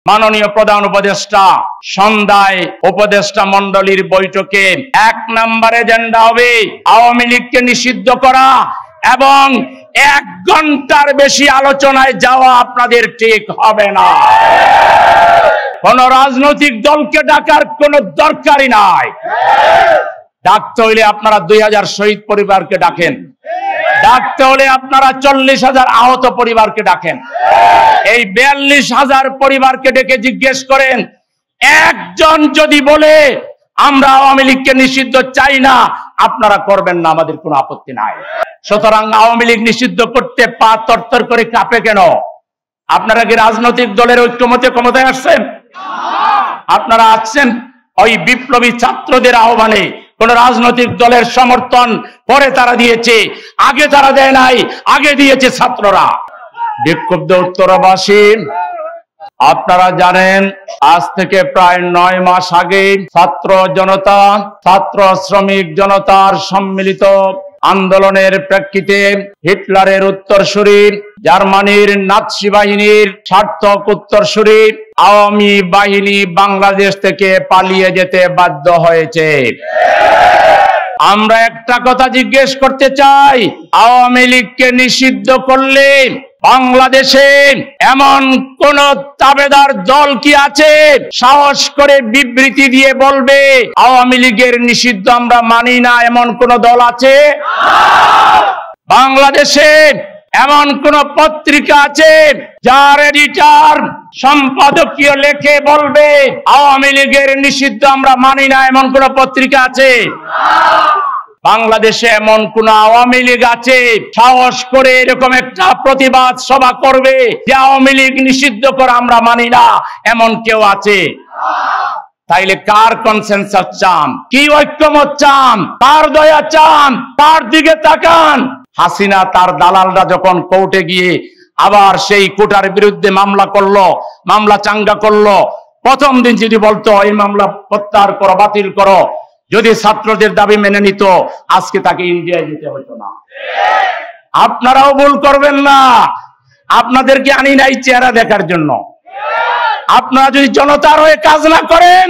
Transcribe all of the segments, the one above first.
মাননীয় প্রধান উপদেষ্টা সন্ধ্যায় উপদেষ্টা মণ্ডলীর বৈঠকে 1 নম্বর এজেন্ডা হবে আওয়ামী লীগকে নিষিদ্ধ করা এবং 1 ঘন্টার বেশি আলোচনায় যাওয়া আপনাদের ঠিক হবে না। কোন রাজনৈতিক দলকে ডাকার কোন দরকারই নাই। ডাকতে হইলে আপনারা 2000 শহীদ পরিবারকে ডাকেন, ডাকতে হলে আপনারা 40,000 আহত পরিবারকে ডাকেন। এই 42,000 পরিবারকে ডেকে জিজ্ঞেস করেন, একজন যদি বলে আমরা আওয়ামী লীগকে নিষিদ্ধ চাই না, আপনারা করবেন না, আমাদের কোনো আপত্তি নাই। সুতরাং আওয়ামী লীগ নিষিদ্ধ করতে পা তরতর করে কাঁপে কেন? আপনারা কি রাজনৈতিক দলের ঐক্যমতে ক্ষমতায় আসছেন? আপনারা আসছেন ওই বিপ্লবী ছাত্রদের আহ্বানে। কোন রাজনৈতিক দলের সমর্থন পরে তারা দিয়েছে, আগে তারা দেয় নাই, আগে দিয়েছে ছাত্ররা। বিক্ষুব্ধ উত্তরবাসী, আপনারা জানেন আজ থেকে প্রায় 9 মাস আগে ছাত্র জনতা, ছাত্র শ্রমিক জনতার সম্মিলিত আন্দোলনের প্রেক্ষিতে হিটলারের উত্তরসূরি জার্মানির নাৎসি বাহিনীর সার্থক উত্তরসূরি আওয়ামী বাহিনী বাংলাদেশ থেকে পালিয়ে যেতে বাধ্য হয়েছে। আমরা একটা কথা জিজ্ঞেস করতে চাই, আওয়ামী লীগকে নিষিদ্ধ করলে বাংলাদেশে এমন কোন তাবেদার দল কি আছে সাহস করে বিবৃতি দিয়ে বলবে আওয়ামী লীগের নিষিদ্ধ আমরা মানি না? এমন কোন দল আছে? বাংলাদেশে এমন কোন পত্রিকা আছে যার এডিটর সম্পাদকীয় লেখে বলবে আওয়ামী লীগের নিষিদ্ধ আমরা মানি না? এমন কোন পত্রিকা আছে? বাংলাদেশে এমন কোন আওয়ামী লীগ আছে সাহস করে এরকম একটা প্রতিবাদ সভা করবে যে আওয়ামী লীগ নিষিদ্ধ করে আমরা মানি না? এমন কেউ আছে? তাইলে কার কনসেনসাস চান? কি ঐক্যমত চান? কার দয়া চান? তার দিকে তাকান। হাসিনা তার দালালরা যখন কোর্টে গিয়ে আবার সেই কোটার বিরুদ্ধে মামলা করলো, মামলা চাঙ্গা করলো, প্রথম দিন যদি বলতো এই মামলা প্রত্যাহার করো, বাতিল করো, যদি ছাত্রদের দাবি মেনে নিত, আজকে তাকে ইন্ডিয়ায় যেতে হতো না। আপনারাও ভুল করবেন না। আপনাদেরকে আনি নাই চেহারা দেখার জন্য। আপনারা যদি জনতার হয়ে কাজ না করেন,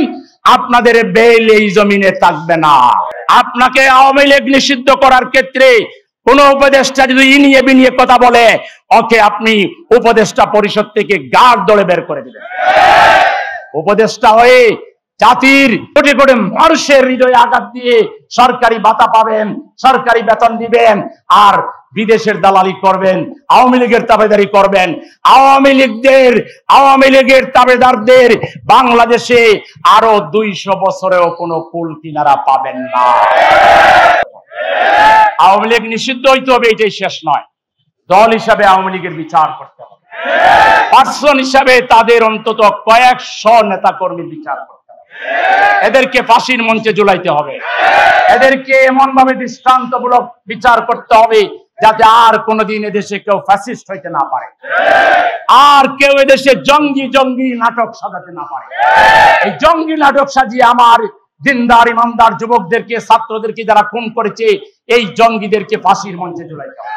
আপনাদের বেল এই জমিনে থাকবে না। আপনাকে আওয়ামী লীগ নিষিদ্ধ করার ক্ষেত্রে কোন উপদেষ্টা যদি ইনিয়ে বিনিয়ে কথা বলে, ওকে আপনি উপদেষ্টা পরিষদ থেকে গাড় দড়ে বের করে দিবেন। উপদেষ্টা হয়ে জাতির কোটি কোটি মানুষের হৃদয়ে আঘাত দিয়ে সরকারি ভাতা পাবেন, সরকারি বেতন দিবেন, আর বিদেশের দালালি করবেন, আওয়ামী লীগের তাবেদারি করবেন। আওয়ামী লীগের তাবেদারদের বাংলাদেশে আরো 200 বছরেও কোনো কুল কিনারা পাবেন না। আওয়ামী লীগ নিষিদ্ধ হইতে হবে, এটাই শেষ নয়। দল হিসাবে আওয়ামী লীগের বিচার করতে হবে। পার্সন হিসাবে তাদের অন্তত কয়েকশো নেতা কর্মীর বিচার করতে হবে। এদেরকে ফাঁসির মঞ্চে ঝুলাইতে হবে। এদেরকে এমন ভাবে দৃষ্টান্তমূলক বিচার করতে হবে যাতে আর কোনোদিন এদেশে কেউ ফ্যাসিস্ট হইতে না পারে, আর কেউ এদেশে জঙ্গি নাটক সাজাতে না পারে। এই জঙ্গি নাটক সাজিয়ে আমার দিনদার ইমানদার যুবকদেরকে, ছাত্রদেরকে যারা খুন করেছে, এই জঙ্গিদেরকে ফাঁসির মঞ্চে ঝুলাইতে হবে।